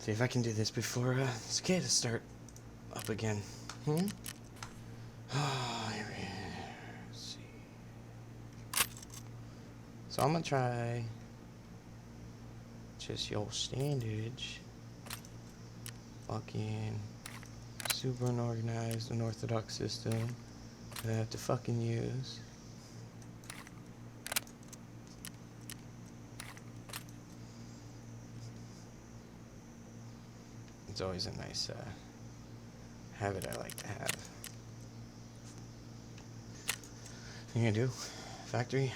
See if I can do this before cicadas start up again. Oh, let's see. So I'm gonna try just your standard fucking super unorganized, unorthodox system that I have to fucking use. It's always a nice habit I like to have. What are you gonna do? Factory?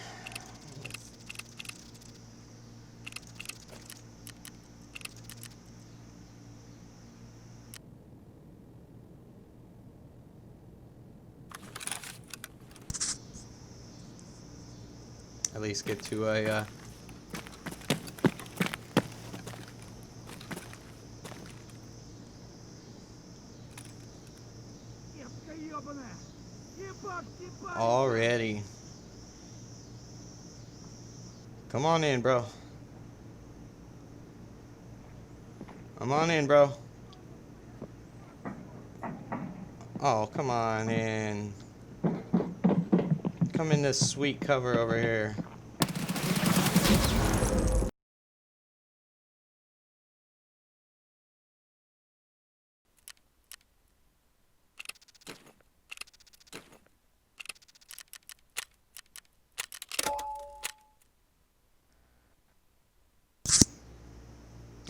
At least get to a already. Come on in, bro. Come on in, bro. Oh, come on in. Come in this sweet cover over here.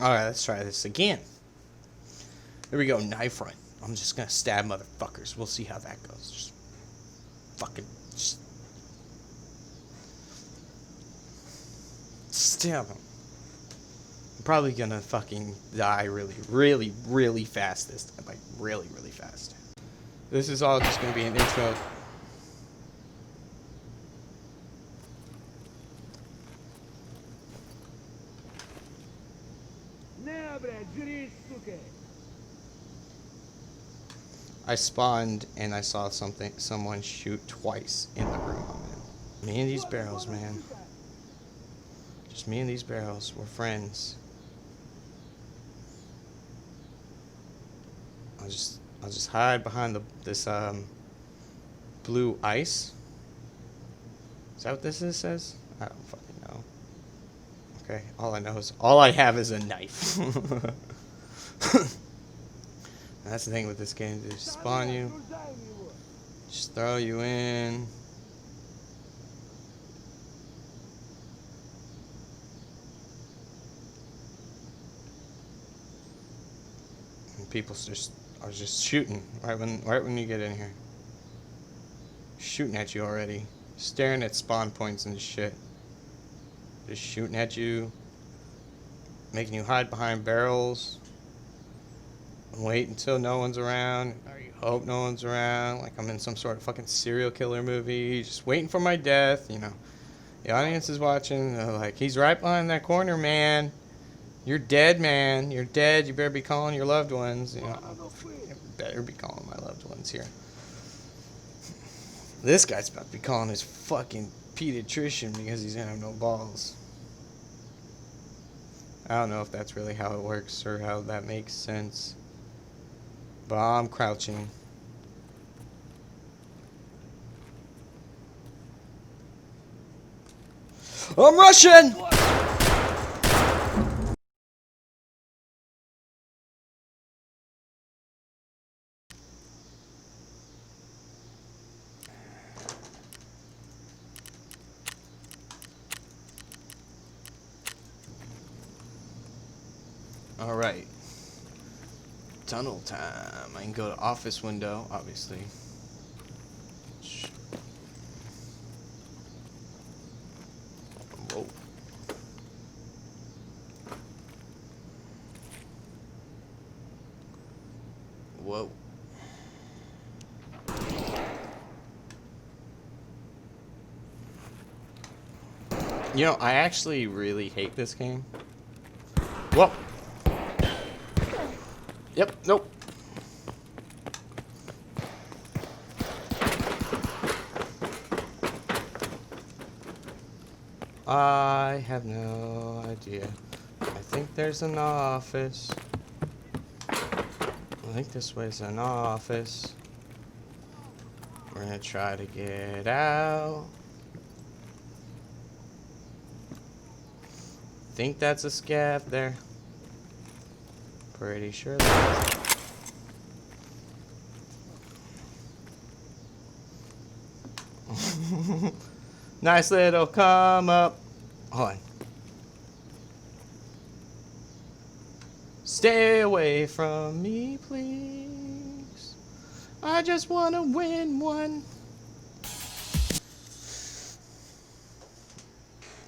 Alright, let's try this again. Here we go, knife run. I'm just gonna stab motherfuckers. We'll see how that goes. Just fucking stab them. I'm probably gonna fucking die really fast this time. Like, really fast. This is all just gonna be an intro. I spawned and I saw someone shoot twice in the room I'm in. Me and these barrels, man. Just me and these barrels. We're friends. I'll just hide behind this blue ice. Is that what this says? I don't fucking know. Okay, all I have is a knife. That's the thing with this game. They just spawn you, just throw you in. And people are just shooting right when you get in here. Shooting at you already. Staring at spawn points and shit. Just shooting at you. Making you hide behind barrels. Wait until no one's around, or you hope no one's around, like I'm in some sort of fucking serial killer movie, just waiting for my death, you know. The audience is watching, they're like, he's right behind that corner, man. You're dead, man. You're dead. You better be calling your loved ones. You know, I better be calling my loved ones here. This guy's about to be calling his fucking pediatrician because he's gonna have no balls. I don't know if that's really how it works or how that makes sense. But I'm crouching. I'm rushing! Alright. Tunnel time. I can go to office window, obviously. Whoa. Whoa. You know, I actually really hate this game. Whoa. Yep, nope. I have no idea. I think there's an office. I think this way's an office. We're gonna try to get out. Think that's a scav there. Pretty sure that is. Nice little come up. Hold on. Stay away from me, please. I just want to win one.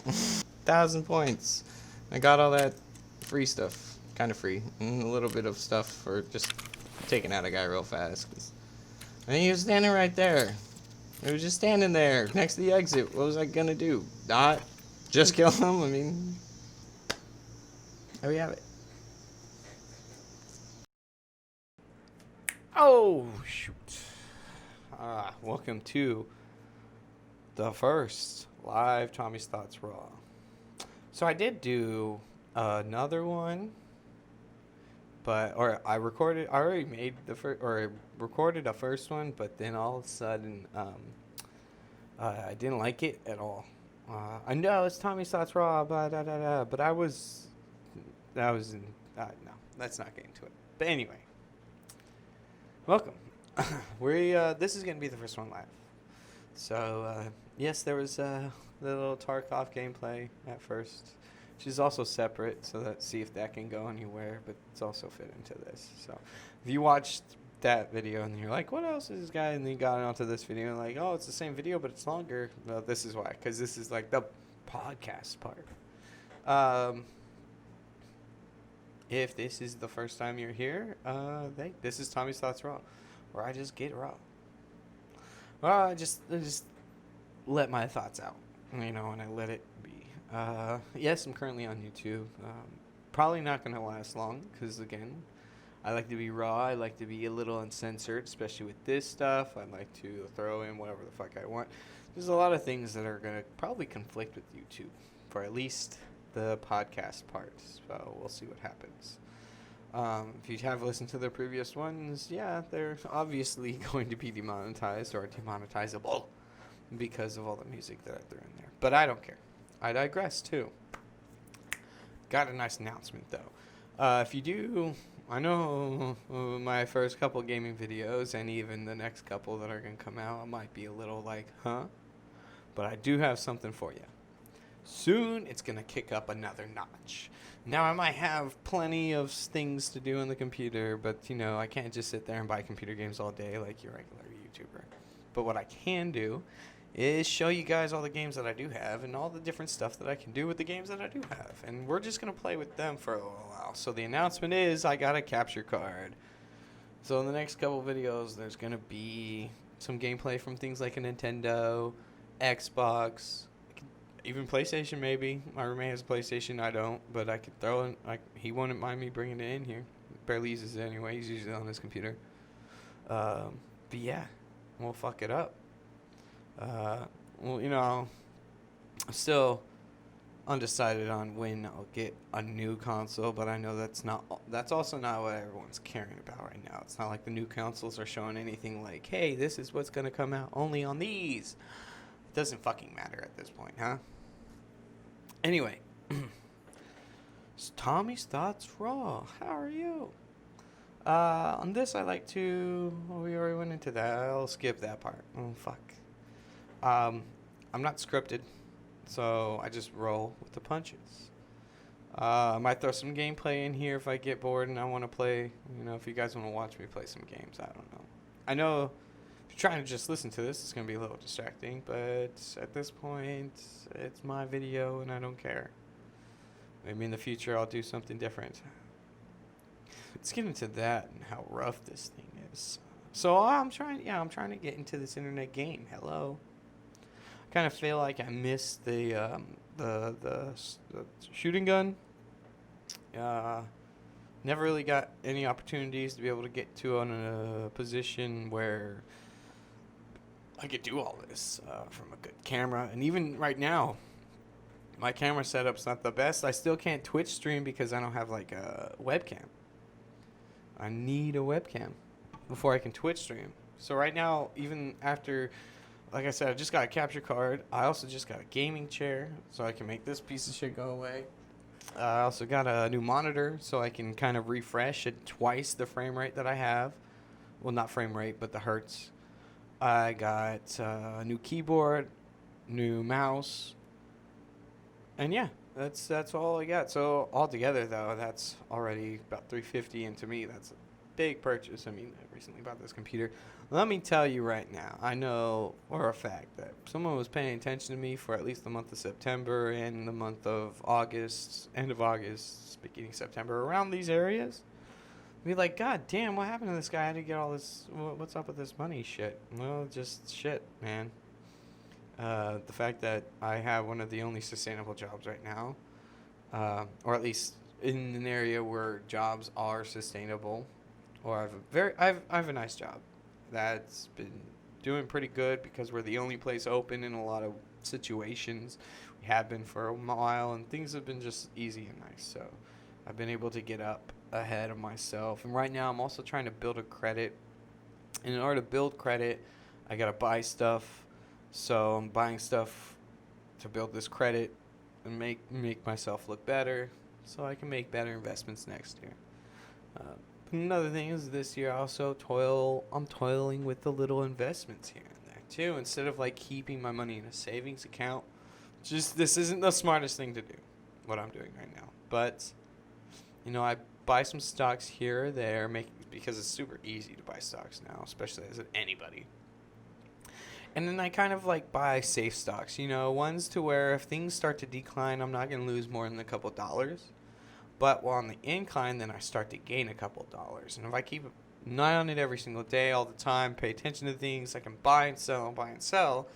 1,000 points. I got all that free stuff. Kind of free. And a little bit of stuff for just taking out a guy real fast. And he was standing right there. He was just standing there next to the exit. What was I going to do? Not just kill him? I mean, there we have it. Oh, shoot. Welcome to the first live Tommy's Thoughts Raw. So I did do another one, I already made the first, or I recorded a first one, but then all of a sudden, I didn't like it at all. I know it's Tommy's Thoughts Raw, but no, let's not get into it. But anyway. Welcome. This is going to be the first one live. So, yes, there was the little Tarkov gameplay at first, which is also separate, so let's see if that can go anywhere, but it's also fit into this. So, if you watched that video and you're like, what else is this guy? And then you got onto this video and like, oh, it's the same video, but it's longer. Well, this is why, because this is like the podcast part. If this is the first time you're here, this is Tommy's Thoughts Raw, where I just get raw. Well, I just let my thoughts out, and I let it be. Yes, I'm currently on YouTube. Probably not going to last long, because, again, I like to be raw. I like to be a little uncensored, especially with this stuff. I like to throw in whatever the fuck I want. There's a lot of things that are going to probably conflict with YouTube, for at least the podcast part, so we'll see what happens. If you have listened to the previous ones, yeah, they're obviously going to be demonetized or demonetizable because of all the music that I threw in there. But I don't care. I digress, too. Got a nice announcement, though. If you do, I know my first couple gaming videos and even the next couple that are going to come out, I might be a little like, huh? But I do have something for you. Soon, it's going to kick up another notch. Now, I might have plenty of things to do on the computer, but, I can't just sit there and buy computer games all day like your regular YouTuber. But what I can do is show you guys all the games that I do have and all the different stuff that I can do with the games that I do have. And we're just going to play with them for a little while. So the announcement is I got a capture card. So in the next couple videos, there's going to be some gameplay from things like a Nintendo, Xbox, even PlayStation, maybe. My roommate has a PlayStation. I don't, but I could throw it. He wouldn't mind me bringing it in here. Barely uses it anyway. He's usually on his computer. But yeah, we'll fuck it up. I'm still undecided on when I'll get a new console, but I know that's also not what everyone's caring about right now. It's not like the new consoles are showing anything like, hey, this is what's gonna come out only on these. It doesn't fucking matter at this point, huh? Anyway, it's Tommy's Thoughts Raw. How are you? On this, I like to... Well, we already went into that. I'll skip that part. Oh, fuck. I'm not scripted, so I just roll with the punches. I might throw some gameplay in here if I get bored and I want to play. If you guys want to watch me play some games, I don't know. I know... If you're trying to just listen to this, it's going to be a little distracting, but at this point, it's my video and I don't care. Maybe in the future I'll do something different. Let's get into that and how rough this thing is. So I'm trying to get into this internet game. Hello. I kind of feel like I missed the shooting gun. Never really got any opportunities to be able to get to on a position where I could do all this from a good camera. And even right now, my camera setup's not the best. I still can't Twitch stream because I don't have like a webcam. I need a webcam before I can Twitch stream. So right now, even after, like I said, I just got a capture card. I also just got a gaming chair so I can make this piece of shit go away. I also got a new monitor so I can kind of refresh at twice the frame rate that I have. Well, not frame rate, but the hertz. I got a new keyboard, new mouse, and yeah, that's all I got. So altogether, though, that's already about $350, and to me, that's a big purchase. I mean, I recently bought this computer. Let me tell you right now, I know for a fact that someone was paying attention to me for at least the month of September and the month of August, end of August, beginning of September, around these areas. Be like, God damn, what happened to this guy? How did he get all this? What's up with this money shit? Well, just shit, man. The fact that I have one of the only sustainable jobs right now, or at least in an area where jobs are sustainable, or I have a nice job that's been doing pretty good because we're the only place open in a lot of situations. We have been for a while, and things have been just easy and nice. So I've been able to get up ahead of myself, and right now I'm also trying to build a credit. And in order to build credit, I gotta buy stuff. So I'm buying stuff to build this credit and make myself look better, so I can make better investments next year. Another thing is this year I'm toiling with the little investments here and there too, instead of like keeping my money in a savings account. Just this isn't the smartest thing to do, what I'm doing right now. But I buy some stocks here or there, because it's super easy to buy stocks now, especially as anybody. And then I kind of like buy safe stocks, ones to where if things start to decline, I'm not going to lose more than a couple dollars. But while on the incline, then I start to gain a couple dollars. And if I keep an eye on it every single day, all the time, pay attention to things, I can buy and sell.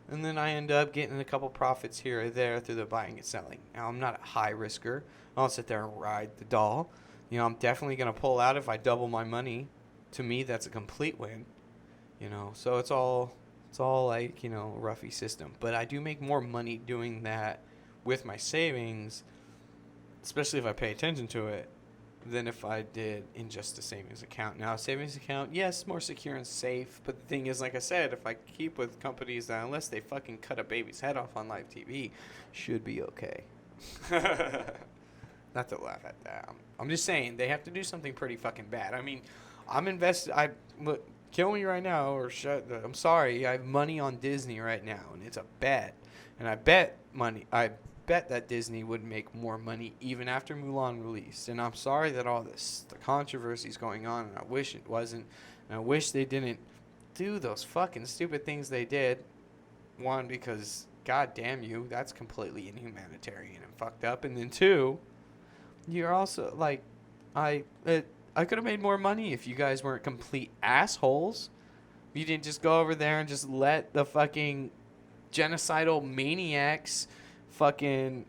And then I end up getting a couple profits here or there through the buying and selling. Now, I'm not a high risker. I don't sit there and ride the doll. I'm definitely going to pull out if I double my money. To me, that's a complete win. So it's all like, roughy system. But I do make more money doing that with my savings, especially if I pay attention to it, than if I did in just a savings account. Now, a savings account, yes, more secure and safe. But the thing is, like I said, if I keep with companies that, unless they fucking cut a baby's head off on live TV, should be okay. Not to laugh at that. I'm just saying, they have to do something pretty fucking bad. I mean, I'm invested. Look, kill me right now or I'm sorry. I have money on Disney right now, and it's a bet. And I bet that Disney would make more money even after Mulan released. And I'm sorry that the controversy is going on, and I wish it wasn't. And I wish they didn't do those fucking stupid things they did. One, because god damn you, that's completely inhumanitarian and fucked up. And then two, you're also like, I could have made more money if you guys weren't complete assholes. You didn't just go over there and just let the fucking genocidal maniacs fucking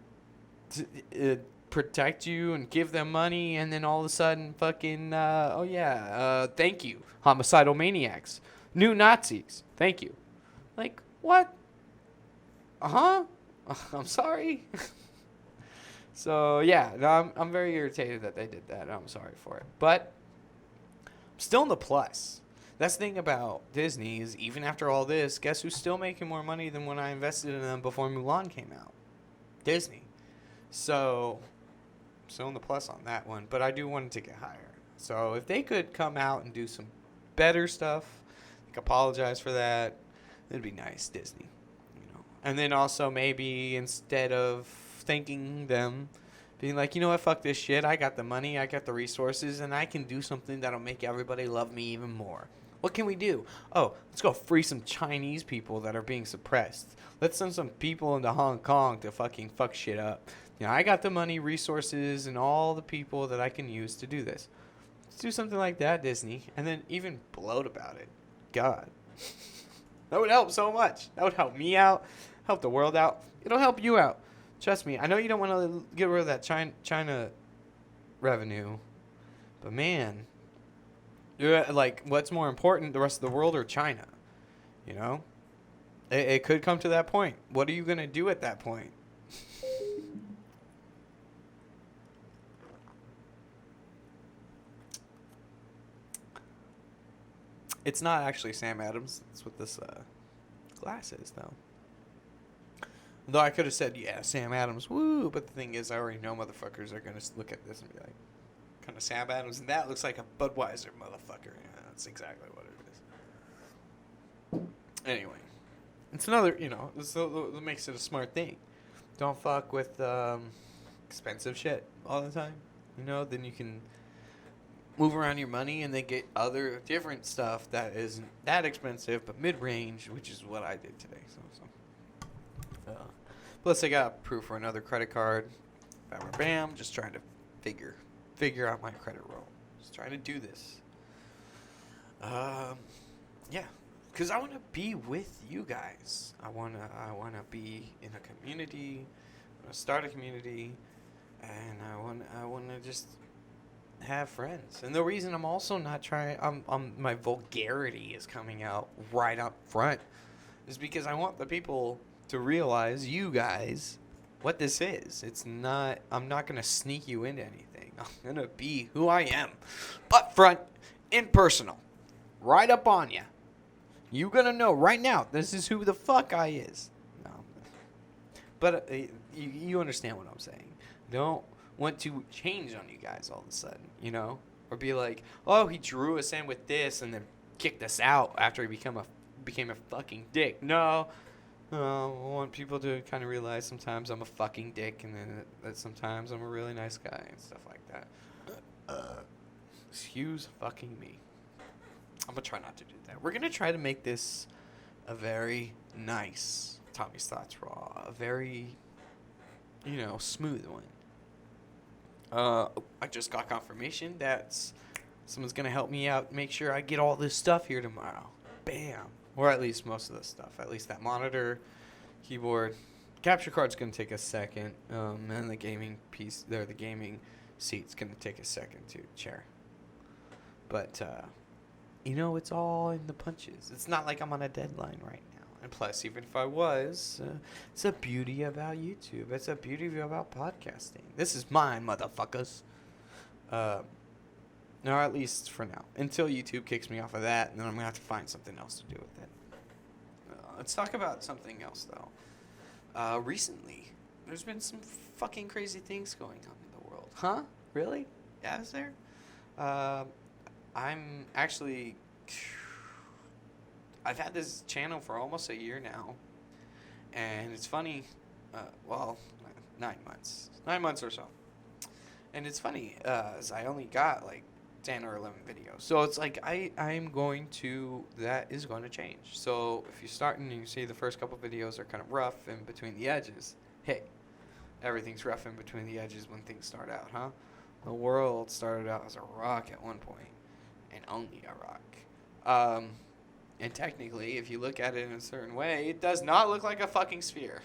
protect you and give them money, and then all of a sudden fucking thank you, homicidal maniacs, new Nazis, thank you. Like, what? I'm sorry. So yeah, no, I'm very irritated that they did that, and I'm sorry for it, but I'm still in the plus. That's the thing about Disney is, even after all this, guess who's still making more money than when I invested in them before Mulan came out? Disney. So still in the plus on that one, but I do want it to get higher. So if they could come out and do some better stuff, like apologize for that, it'd be nice, Disney. And then also maybe instead of thanking them, being like, what, fuck this shit, I got the money, I got the resources, and I can do something that'll make everybody love me even more. What can we do? Oh, let's go free some Chinese people that are being suppressed. Let's send some people into Hong Kong to fucking fuck shit up. I got the money, resources, and all the people that I can use to do this. Let's do something like that, Disney, and then even gloat about it. God. That would help so much. That would help me out, help the world out. It'll help you out. Trust me. I know you don't want to get rid of that China revenue, but man, like, what's more important, the rest of the world or China? It could come to that point. What are you going to do at that point? It's not actually Sam Adams. That's what this glass is, though. Though I could have said, yeah, Sam Adams, woo. But the thing is, I already know motherfuckers are going to look at this and be like, kind of Sam Adams. And that looks like a Budweiser motherfucker. Yeah, that's exactly what it is. Anyway. It's another, this makes it a smart thing. Don't fuck with expensive shit all the time. Then you can move around your money and then get other different stuff that isn't that expensive but mid-range, which is what I did today. Plus I got proof for another credit card. Bam, just trying to figure out my credit roll. Just trying to do this. Yeah, because I want to be with you guys. I wanna be in a community. I wanna start a community, and I wanna just have friends. And the reason I'm also not trying, my vulgarity is coming out right up front, is because I want the people to realize, you guys, what this is. I'm not going to sneak you into anything. I'm going to be who I am. Up front, impersonal. Right up on you. You're going to know right now, this is who the fuck I is. No. But you understand what I'm saying. Don't want to change on you guys all of a sudden, Or be like, oh, he drew us in with this and then kicked us out after he became a fucking dick. No. I want people to kind of realize sometimes I'm a fucking dick, and then that sometimes I'm a really nice guy and stuff like that. Excuse fucking me. I'm going to try not to do that. We're going to try to make this a very nice Tommy's Thoughts Raw. A very, smooth one. I just got confirmation that someone's going to help me out, make sure I get all this stuff here tomorrow. Bam. Or at least most of the stuff. At least that monitor, keyboard. Capture card's going to take a second. And the gaming piece there, the gaming seat's going to take a second to chair. But, it's all in the punches. It's not like I'm on a deadline right now. And plus, even if I was, it's a beauty about YouTube. It's a beauty about podcasting. This is mine, motherfuckers. Or at least for now. Until YouTube kicks me off of that, and then I'm going to have to find something else to do with it. Let's talk about something else, though. Recently, there's been some fucking crazy things going on in the world. Huh? Really? Yeah, is there? I'm actually... I've had this channel for almost a year now. And it's funny. 9 months. 9 months or so. And it's funny, as I only got, 10 or 11 videos. So it's like that is going to change. So if you're starting and you see the first couple videos are kind of rough in between the edges, hey, everything's rough in between the edges when things start out, huh? The world started out as a rock at one point, and only a rock. And technically, if you look at it in a certain way, it does not look like a fucking sphere.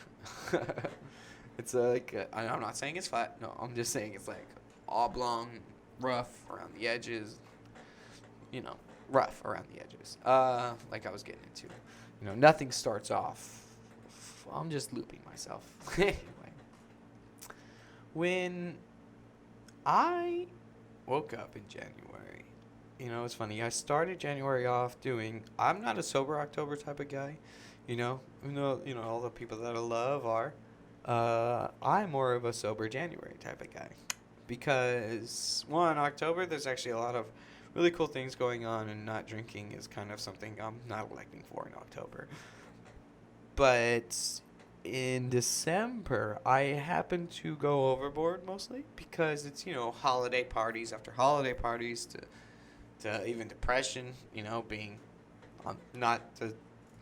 It's I'm not saying it's flat. No, I'm just saying it's like oblong, rough around the edges. Rough around the edges. Like I was getting into. Nothing starts off. I'm just looping myself. Anyway. When I woke up in January, it's funny. I started January off doing, I'm not a sober October type of guy. All the people that I love are. I'm more of a sober January type of guy. Because, October, there's actually a lot of really cool things going on, and not drinking is kind of something I'm not electing for in October. But in December, I happen to go overboard mostly because it's, holiday parties after holiday parties to even depression, being not to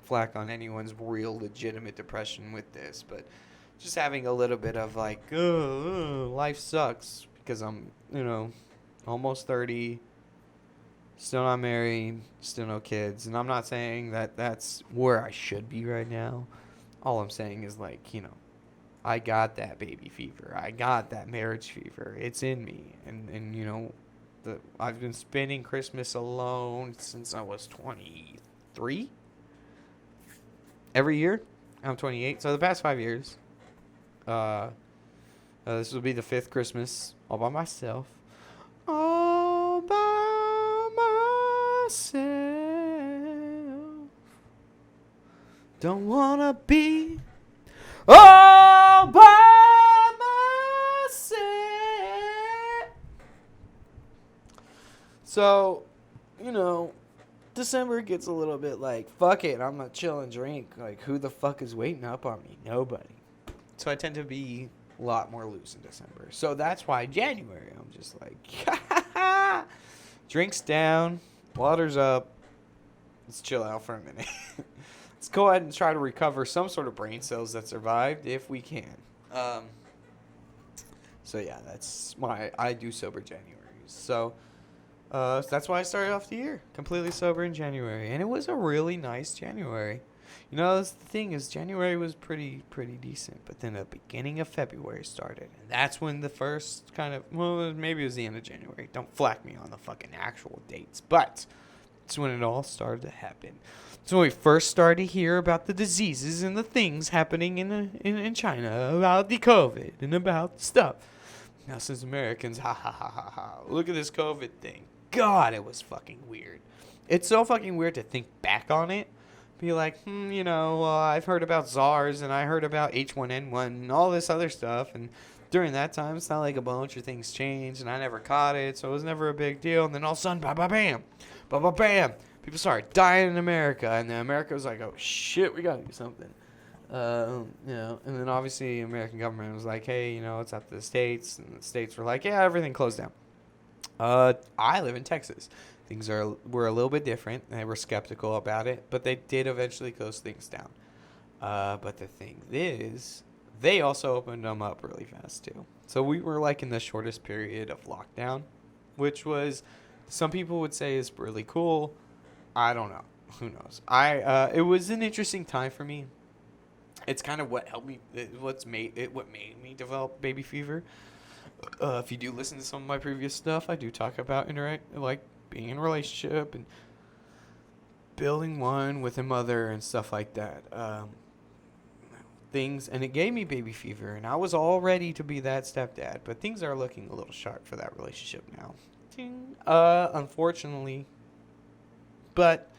flack on anyone's real legitimate depression with this, but just having a little bit of life sucks because I'm, almost 30, still not married, still no kids. And I'm not saying that that's where I should be right now. All I'm saying is I got that baby fever. I got that marriage fever. It's in me. And I've been spending Christmas alone since I was 23. Every year. I'm 28. So the past 5 years. This will be the 5th Christmas all by myself. All by myself. Don't wanna be all by myself. So, you know, December gets a little bit like, fuck it, I'm gonna chill and drink. Like, who the fuck is waiting up on me? Nobody. So I tend to be a lot more loose in December. So that's why January, I'm just like, drinks down, water's up. Let's chill out for a minute. Let's go ahead and try to recover some sort of brain cells that survived if we can. So yeah, I do sober January. So that's why I started off the year completely sober in January, and it was a really nice January. You know, that's the thing is January was pretty decent, but then the beginning of February started, and that's when the first kind of maybe it was the end of January. Don't flack me on the fucking actual dates, but it's when it all started to happen. It's when we first started to hear about the diseases and the things happening in China about the COVID and about stuff. Now, since Americans, look at this COVID thing. God, it was fucking weird. It's so fucking weird to think back on it. Be like, I've heard about SARS and I heard about H1N1 and all this other stuff. And during that time, it's not like a bunch of things changed and I never caught it. So it was never a big deal. And then all of a sudden, bam, people started dying in America. And then America was like, oh, shit, we got to do something. And then obviously the American government was like, hey, it's up to the states. And the states were like, yeah, everything closed down. I live in Texas. Things were a little bit different. They were skeptical about it, but they did eventually close things down. But the thing is, they also opened them up really fast too. So we were like in the shortest period of lockdown, which was, some people would say is really cool. I don't know. Who knows? It was an interesting time for me. It's kind of what helped me, what made me develop baby fever. If you do listen to some of my previous stuff, I do talk about being in a relationship and building one with a mother and stuff like that. And it gave me baby fever, and I was all ready to be that stepdad, but things are looking a little sharp for that relationship now. Unfortunately, but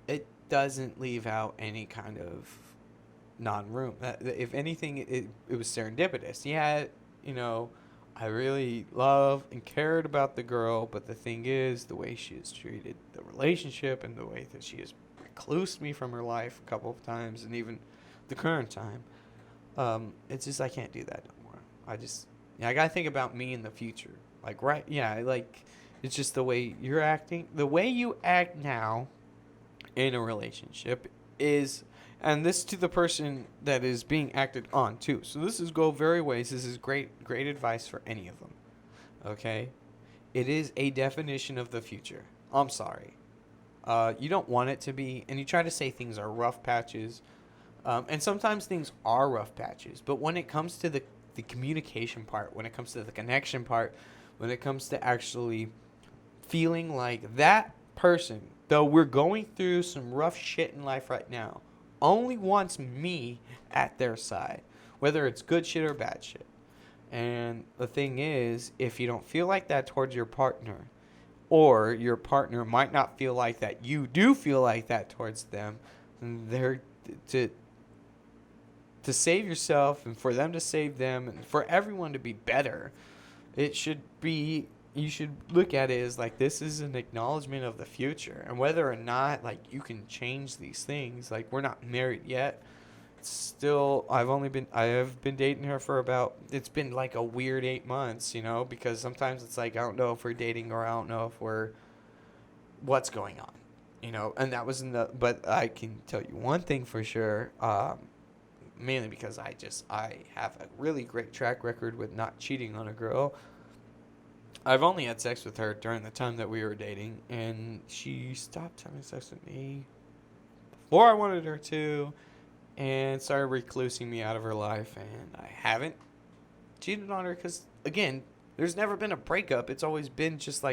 it doesn't leave out any kind of non-room. If anything, it was serendipitous. Yeah, I really love and cared about the girl, but the thing is, the way she has treated the relationship and the way that she has reclused me from her life a couple of times, and even the current time, it's just I can't do that no more. I gotta think about me in the future. It's just the way you're acting. The way you act now in a relationship is... And this to the person that is being acted on, too. So this is go very ways. This is great advice for any of them. Okay? It is a definition of the future. I'm sorry. You don't want it to be. And you try to say things are rough patches. And sometimes things are rough patches. But when it comes to the communication part, when it comes to the connection part, when it comes to actually feeling like that person, though we're going through some rough shit in life right now, only wants me at their side, whether it's good shit or bad shit. And the thing is, if you don't feel like that towards your partner, or your partner might not feel like that, you do feel like that towards them, they're to save yourself and for them to save them and for everyone to be better, you should look at it as like this is an acknowledgement of the future, and whether or not you can change these things. We're not married yet. It's still I have been dating her for it's been like a weird 8 months, because sometimes it's like I don't know if we're dating or I don't know if what's going on, and that was but I can tell you one thing for sure, mainly because I have a really great track record with not cheating on a girl. I've only had sex with her during the time that we were dating, and she stopped having sex with me before I wanted her to, and started reclusing me out of her life, and I haven't cheated on her because, again, there's never been a breakup. It's always been just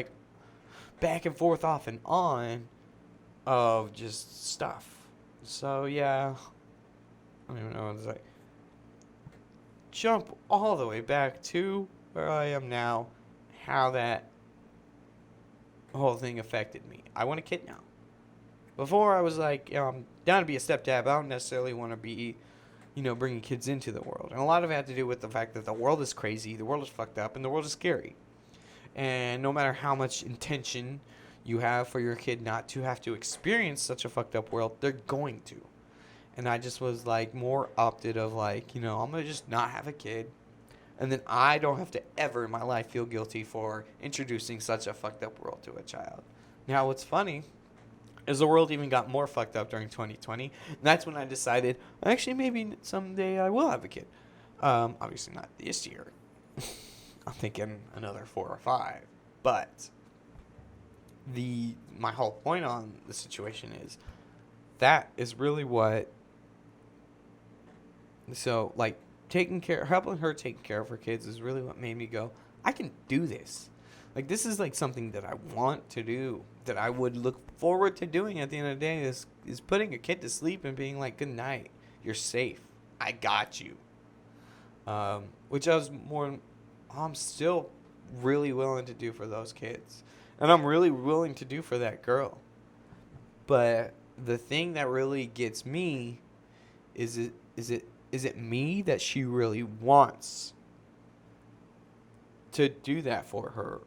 back and forth, off and on of just stuff. So, yeah, I don't even know what to say. Jump all the way back to where I am now. How that whole thing affected me. I want a kid now. Before I was like, down to be a stepdad, but I don't necessarily want to be, bringing kids into the world. And a lot of it had to do with the fact that the world is crazy, the world is fucked up, and the world is scary. And no matter how much intention you have for your kid not to have to experience such a fucked up world, they're going to. And I just was like more opted of like, I'm going to just not have a kid. And then I don't have to ever in my life feel guilty for introducing such a fucked up world to a child. Now, what's funny is the world even got more fucked up during 2020. And that's when I decided, actually, maybe someday I will have a kid. Obviously not this year. I'm thinking another 4 or 5. But my whole point on the situation is that is really what. So like helping her take care of her kids is really what made me go, I can do this. Like this is like something that I want to do, that I would look forward to doing at the end of the day is putting a kid to sleep and being like, good night, you're safe, I got you. Which I'm still really willing to do for those kids. And I'm really willing to do for that girl. But the thing that really gets me is it me that she really wants to do that for her?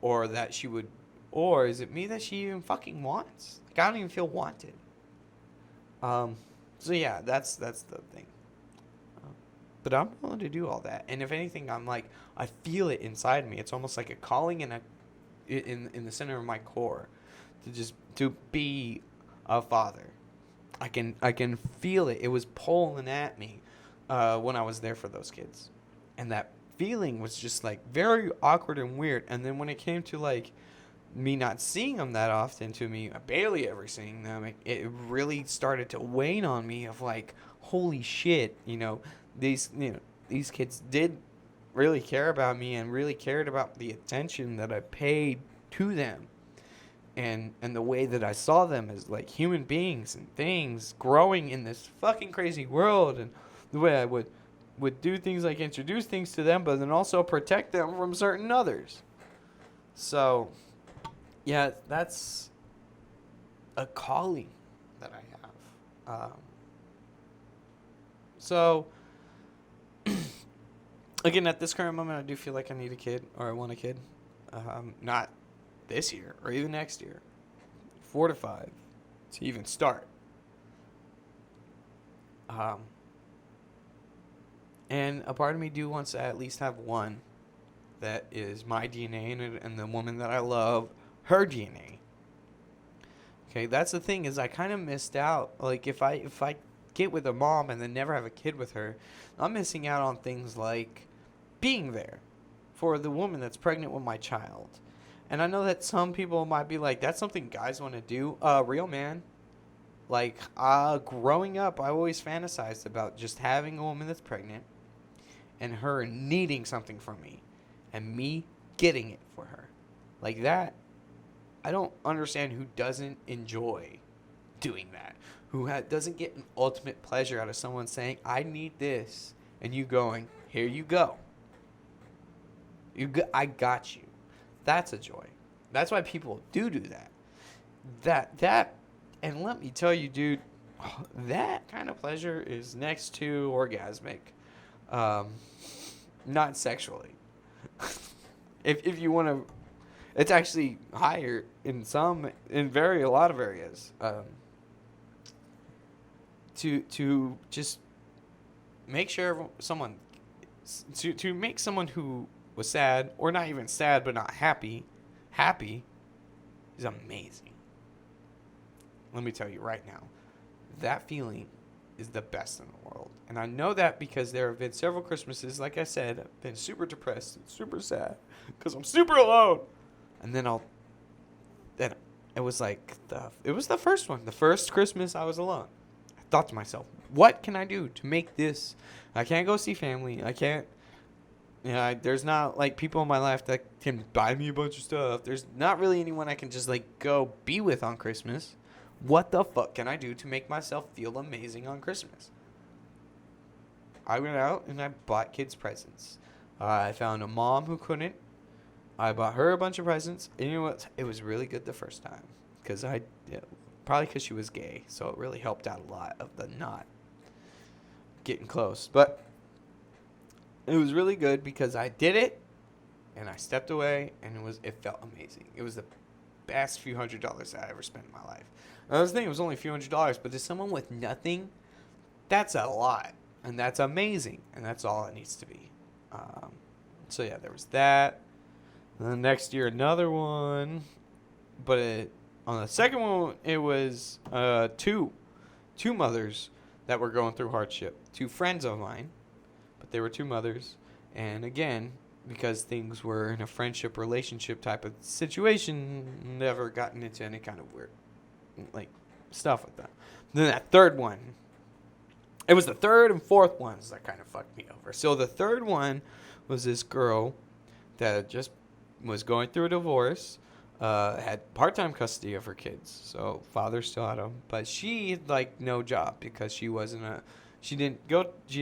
Or that she would, or is it me that she even fucking wants? Like, I don't even feel wanted. So yeah, that's the thing. But I'm willing to do all that. And if anything, I'm like, I feel it inside me. It's almost like a calling in the center of my core to be a father. I can feel it. It was pulling at me when I was there for those kids. And that feeling was just like very awkward and weird. And then when it came to like me not seeing them that often, to me barely ever seeing them, it really started to wane on me of like, holy shit, these kids did really care about me and really cared about the attention that I paid to them. And the way that I saw them as like human beings and things growing in this fucking crazy world, and the way I would do things like introduce things to them, but then also protect them from certain others. So, yeah, that's a calling that I have. So, again, at this current moment, I do feel like I need a kid, or I want a kid. Not this year, or even next year. 4 to 5 to even start. And a part of me wants to at least have one that is my DNA and the woman that I love, her DNA. Okay, that's the thing, is I kind of missed out. Like if I get with a mom and then never have a kid with her, I'm missing out on things like being there for the woman that's pregnant with my child. And I know that some people might be like, that's something guys want to do. Real man. Like, growing up, I always fantasized about just having a woman that's pregnant and her needing something from me and me getting it for her. Like that, I don't understand who doesn't enjoy doing that. Who doesn't get an ultimate pleasure out of someone saying, I need this. And you going, here you go. I got you. That's a joy. That's why people do that. That, and let me tell you, dude, that kind of pleasure is next to orgasmic. Not sexually. if you want to, it's actually higher in a lot of areas. To just make sure to make someone who was sad, or not even sad but not happy is amazing. Let me tell you right now, that feeling is the best in the world. And I know that because there have been several Christmases, like I said, I've been super depressed and super sad because I'm super alone. And then it was the first one, the first Christmas I was alone. I thought to myself, what can I do to make this? I can't go see family. I can't. There's not like people in my life that can buy me a bunch of stuff. There's not really anyone I can just like go be with on Christmas. What the fuck can I do to make myself feel amazing on Christmas? I went out and I bought kids presents. I found a mom who couldn't. I bought her a bunch of presents. And you know what? It was really good the first time. Because Probably because she was gay, so it really helped out a lot of the not getting close. But it was really good because I did it, and I stepped away, and it felt amazing. It was the best few $100s that I ever spent in my life. I was thinking it was only a few $100s, but to someone with nothing, that's a lot, and that's amazing, and that's all it needs to be. So yeah, there was that. And then next year, another one, but on the second one, it was two mothers that were going through hardship. Two friends of mine, but they were two mothers, and again, because things were in a friendship relationship type of situation, never gotten into any kind of weird like stuff with them. Then that third one, it was the third and fourth ones that kind of fucked me over. So the third one was this girl that just was going through a divorce, had part-time custody of her kids, so father still had them, but she had like no job because she didn't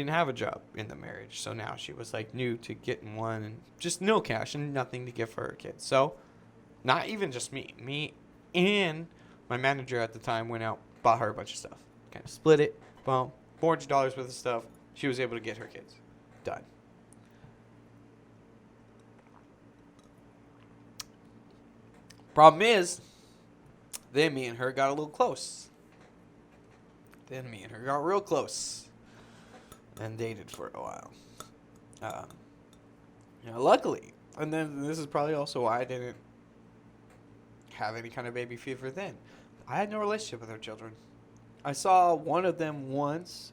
have a job in the marriage. So now she was like new to getting one and just no cash and nothing to give for her kids. So not even just me and my manager at the time went out, bought her a bunch of stuff, kind of split it, boom, $400 worth of stuff. She was able to get her kids done. Problem is, then me and her got a little close. Then me and her got real close and dated for a while. Luckily, and then this is probably also why I didn't have any kind of baby fever then. I had no relationship with her children. I saw one of them once,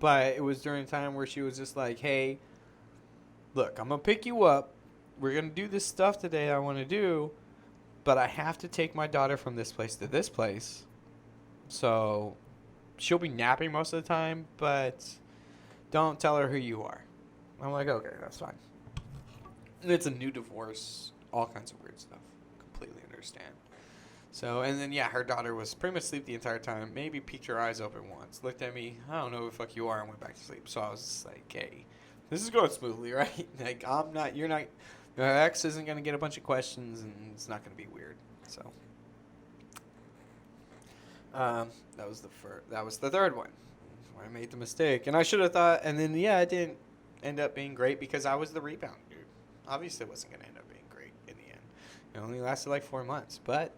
but it was during a time where she was just like, hey, look, I'm going to pick you up. We're going to do this stuff today I want to do, but I have to take my daughter from this place to this place. So she'll be napping most of the time, but don't tell her who you are. I'm like, okay, that's fine. And it's a new divorce, all kinds of weird stuff. Completely understand. So, and then, yeah, her daughter was pretty much asleep the entire time. Maybe peeked her eyes open once. Looked at me, I don't know who the fuck you are, and went back to sleep. So I was just like, hey, this is going smoothly, right? Like, you're not, your ex isn't going to get a bunch of questions, and it's not going to be weird. So, that was the third one. I made the mistake. And I should have thought, and then, yeah, it didn't end up being great because I was the rebound dude. Obviously, it wasn't going to end up being great in the end. It only lasted like 4 months, but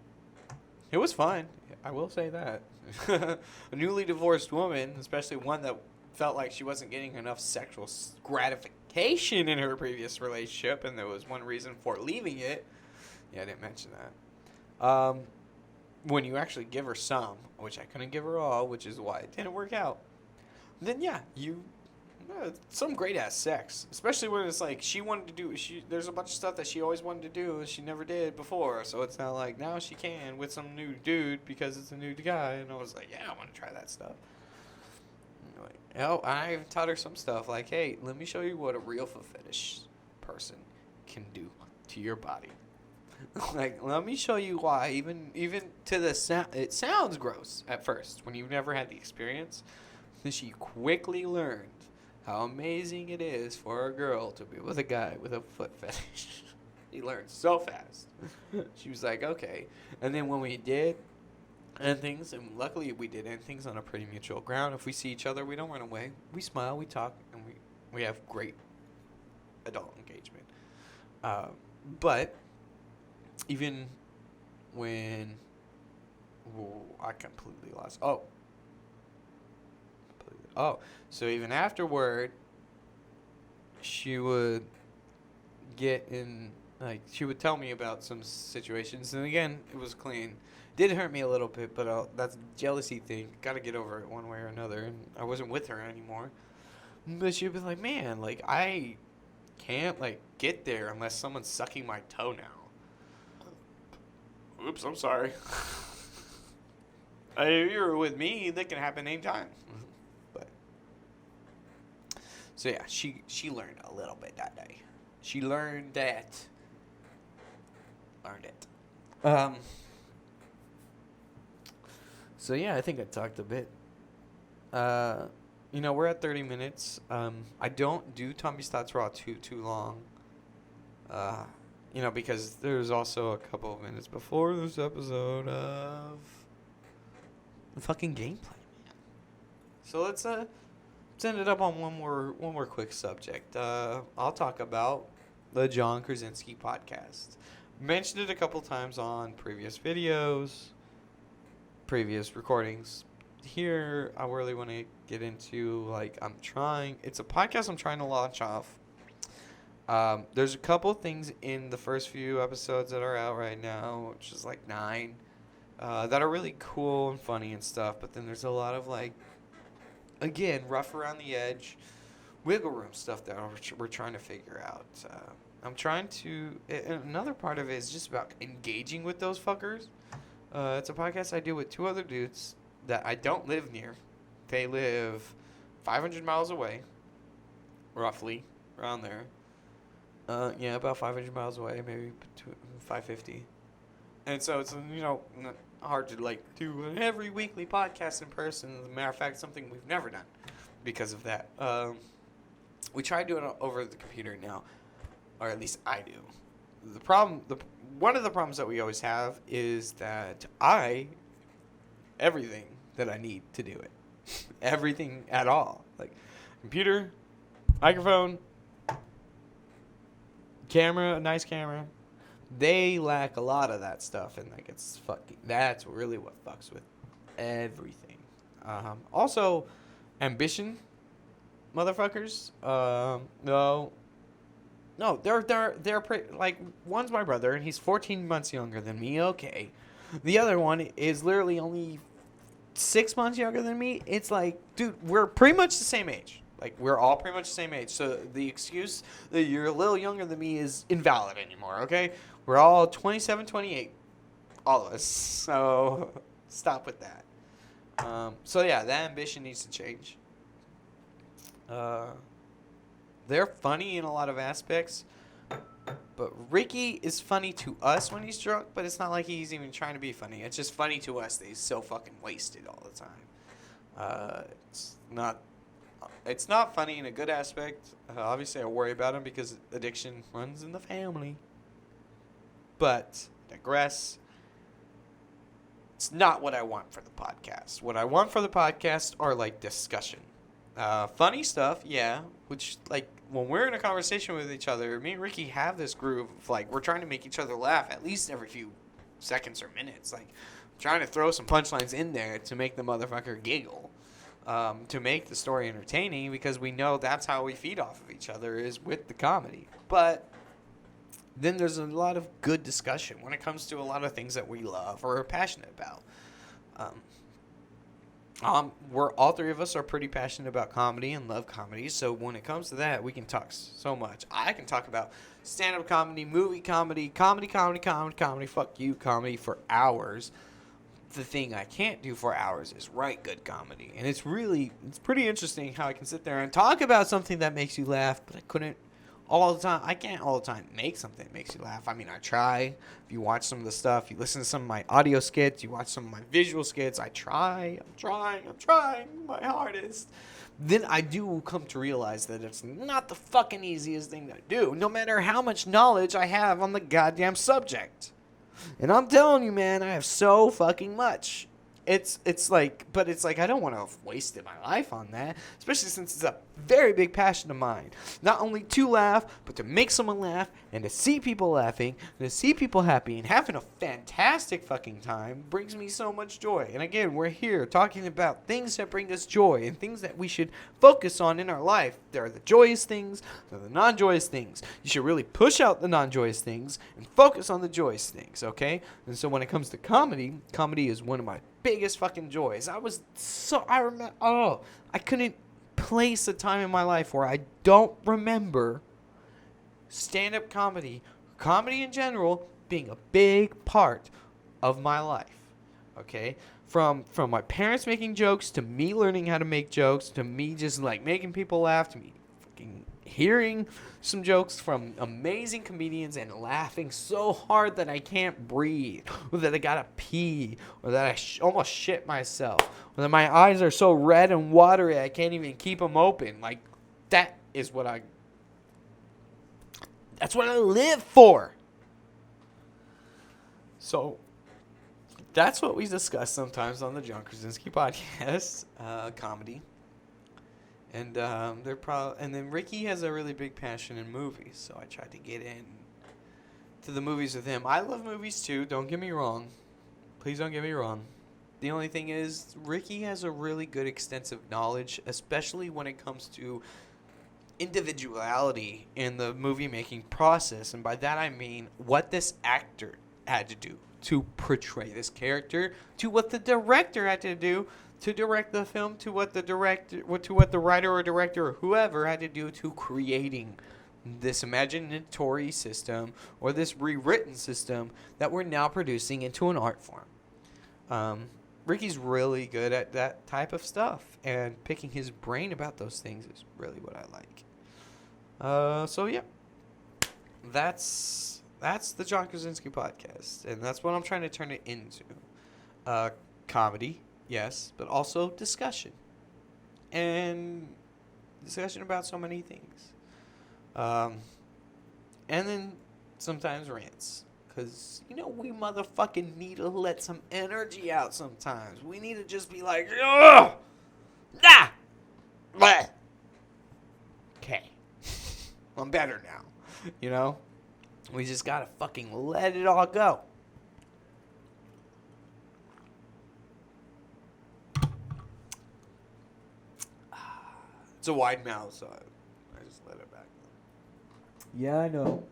it was fine. I will say that. A newly divorced woman, especially one that felt like she wasn't getting enough sexual gratification in her previous relationship, and there was one reason for leaving it. Yeah, I didn't mention that. When you actually give her some, which I couldn't give her all, which is why it didn't work out, then yeah, some great ass sex, especially when it's like she wanted to do. There's a bunch of stuff that she always wanted to do and she never did before. So it's not like now she can with some new dude because it's a new guy. And I was like, yeah, I want to try that stuff. I taught her some stuff like, hey, let me show you what a real foot fetish person can do to your body. Like, let me show you why. Even to the sound, it sounds gross at first when you've never had the experience. Then she quickly learned how amazing it is for a girl to be with a guy with a foot fetish. He learned so fast. She was like, okay. And then when we did end things, and luckily we did end things on a pretty mutual ground. If we see each other, we don't run away. We smile, we talk, and we have great adult engagement. But even when I completely lost. So even afterward, she would get in, like, she would tell me about some situations, and again, it was clean. Did hurt me a little bit, but that's a jealousy thing. Got to get over it one way or another, and I wasn't with her anymore. But she'd be like, man, like, I can't, like, get there unless someone's sucking my toe now. Oops, I'm sorry. If you're with me, that can happen anytime. So yeah, she learned a little bit that day. She learned it. So yeah, I think I talked a bit. We're at 30 minutes. I don't do Tommy Stotts Raw too long. Because there's also a couple of minutes before this episode of the fucking gameplay, man. So let's end it up on one more quick subject. I'll talk about the John Krasinski podcast. Mentioned it a couple times on previous videos, previous recordings. Here, I really want to get into, like, it's a podcast I'm trying to launch off. There's a couple things in the first few episodes that are out right now, which is like 9, that are really cool and funny and stuff. But then there's a lot of, like, again, rough around the edge, wiggle room stuff that we're trying to figure out. I'm trying to, another part of it is just about engaging with those fuckers. It's a podcast I do with 2 other dudes that I don't live near. They live 500 miles away, roughly, around there. Yeah, about 500 miles away, maybe 550. And so it's, not hard to, like, do an every weekly podcast in person. As a matter of fact, something we've never done because of that. We try doing it over the computer now, or at least I do. One of the problems that we always have is that everything that I need to do it, everything at all, like computer, microphone, camera, a nice camera, they lack a lot of that stuff, and like that's really what fucks with everything. Also, ambition, motherfuckers. No, they're like, one's my brother and he's 14 months younger than me. Okay, the other one is literally only 6 months younger than me. It's like, dude, we're pretty much the same age. Like, we're all pretty much the same age. So the excuse that you're a little younger than me is invalid anymore, okay? We're all 27, 28. All of us. So stop with that. So, yeah, that ambition needs to change. They're funny in a lot of aspects. But Ricky is funny to us when he's drunk, but it's not like he's even trying to be funny. It's just funny to us that he's so fucking wasted all the time. It's not funny in a good aspect. Obviously, I worry about him because addiction runs in the family. But, digress. It's not what I want for the podcast. What I want for the podcast are, like, discussion. Funny stuff, yeah. Which, like, when we're in a conversation with each other, me and Ricky have this groove of, like, we're trying to make each other laugh at least every few seconds or minutes. Like, trying to throw some punchlines in there to make the motherfucker giggle. To make the story entertaining, because we know that's how we feed off of each other, is with the comedy. But then there's a lot of good discussion when it comes to a lot of things that we love or are passionate about. We're all 3 of us are pretty passionate about comedy and love comedy, so when it comes to that, we can talk so much. I can talk about stand-up comedy, movie comedy, comedy, fuck you, comedy for hours. The thing I can't do for hours is write good comedy. And it's pretty interesting how I can sit there and talk about something that makes you laugh, but I can't all the time make something that makes you laugh. I mean, I try. If you watch some of the stuff, you listen to some of my audio skits, you watch some of my visual skits, I'm trying my hardest. Then I do come to realize that it's not the fucking easiest thing to do, no matter how much knowledge I have on the goddamn subject. And I'm telling you, man, I have so fucking much. It's like I don't want to have wasted my life on that, especially since it's a very big passion of mine. Not only to laugh, but to make someone laugh, and to see people laughing, and to see people happy, and having a fantastic fucking time brings me so much joy. And again, we're here talking about things that bring us joy, and things that we should focus on in our life. There are the joyous things, there are the non-joyous things. You should really push out the non-joyous things, and focus on the joyous things, okay? And so when it comes to comedy is one of my biggest fucking joys. I couldn't place a time in my life where I don't remember stand-up comedy in general, being a big part of my life. Okay? From my parents making jokes, to me learning how to make jokes, to me just like making people laugh, to me fucking hearing some jokes from amazing comedians and laughing so hard that I can't breathe, or that I gotta pee, or that I almost shit myself, or that my eyes are so red and watery I can't even keep them open. Like, that's what I live for. So that's what we discuss sometimes on the John Krasinski podcast, comedy. And and then Ricky has a really big passion in movies, so I tried to get in to the movies with him. I love movies too, don't get me wrong. Please don't get me wrong. The only thing is, Ricky has a really good extensive knowledge, especially when it comes to individuality in the movie making process. And by that I mean what this actor had to do to portray this character, to what the director had to do to direct the film, to what the writer or director or whoever had to do to creating this imaginatory system or this rewritten system that we're now producing into an art form. Ricky's really good at that type of stuff, and picking his brain about those things is really what I like. So yeah, that's the John Krasinski podcast, and that's what I'm trying to turn it into. Comedy, yes, but also discussion, and discussion about so many things. And then sometimes rants. Because, we motherfucking need to let some energy out sometimes. We need to just be like, ugh! Nah! Bleh! Okay. I'm better now. We just gotta fucking let it all go. It's a wide mouth, so I just let it back. Yeah, I know.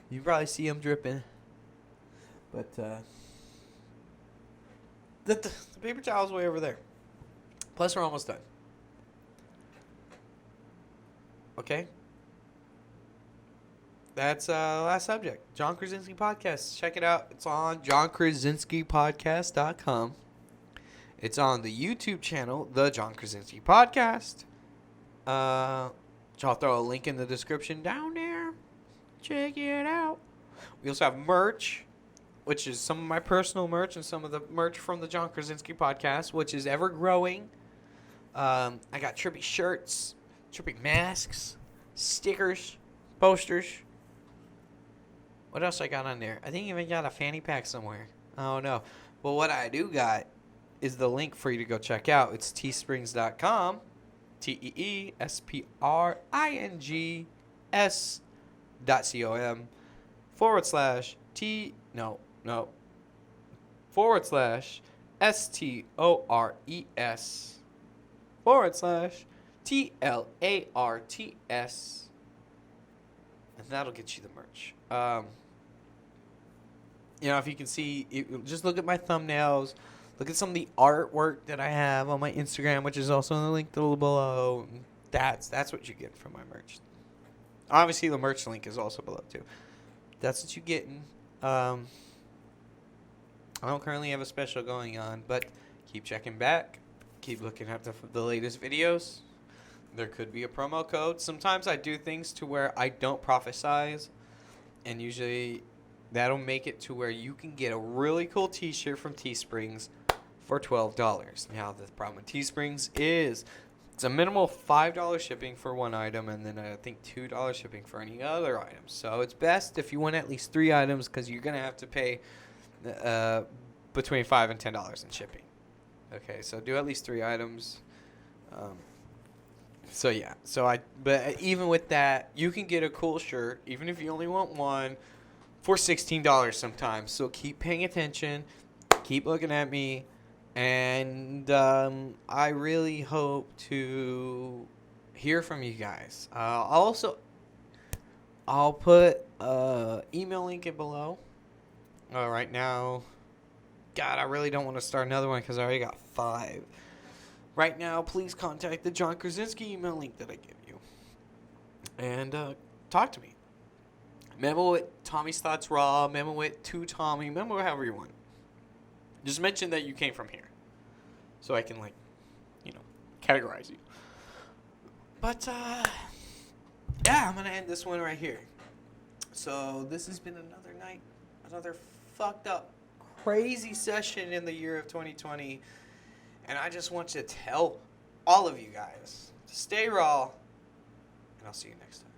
You probably see him dripping. But, the paper towel's way over there. Plus, we're almost done. Okay? That's last subject. John Krasinski Podcast. Check it out. It's on johnkrasinskipodcast.com. It's on the YouTube channel, The John Krasinski Podcast. I'll throw a link in the description down there. Check it out. We also have merch, which is some of my personal merch and some of the merch from the John Krasinski Podcast, which is ever growing. I got trippy shirts, trippy masks, stickers, posters. What else I got on there? I think I even got a fanny pack somewhere. I don't know. Well, what I do got is the link for you to go check out. It's teesprings.com. TEESPRINGS.com /TORES/TLARTS. And that'll get you the merch. If you can see, just look at my thumbnails. Look at some of the artwork that I have on my Instagram, which is also in the link below. That's what you get from my merch. Obviously, the merch link is also below, too. That's what you're getting. I don't currently have a special going on, but keep checking back. Keep looking at the latest videos. There could be a promo code. Sometimes I do things to where I don't prophesize, and usually that'll make it to where you can get a really cool t-shirt from Teesprings for $12. Now, the problem with Teesprings is it's a minimal $5 shipping for one item, and then I think $2 shipping for any other item. So it's best if you want at least 3 items, because you're going to have to pay between $5 and $10 in shipping. Okay, so do at least 3 items. But even with that, you can get a cool shirt, even if you only want one, for $16 sometimes. So keep paying attention, keep looking at me, and I really hope to hear from you guys. I'll put email link in below. Right now, God, I really don't want to start another one because I already got 5. Right now, please contact the John Krasinski email link that I give you. And talk to me. Memo it, Tommy's Thoughts Raw. Memo it to Tommy. Memo however you want. Just mention that you came from here. So I can, categorize you. But, yeah, I'm going to end this one right here. So this has been another night. Another fucked up, crazy session in the year of 2020. And I just want to tell all of you guys to stay raw. And I'll see you next time.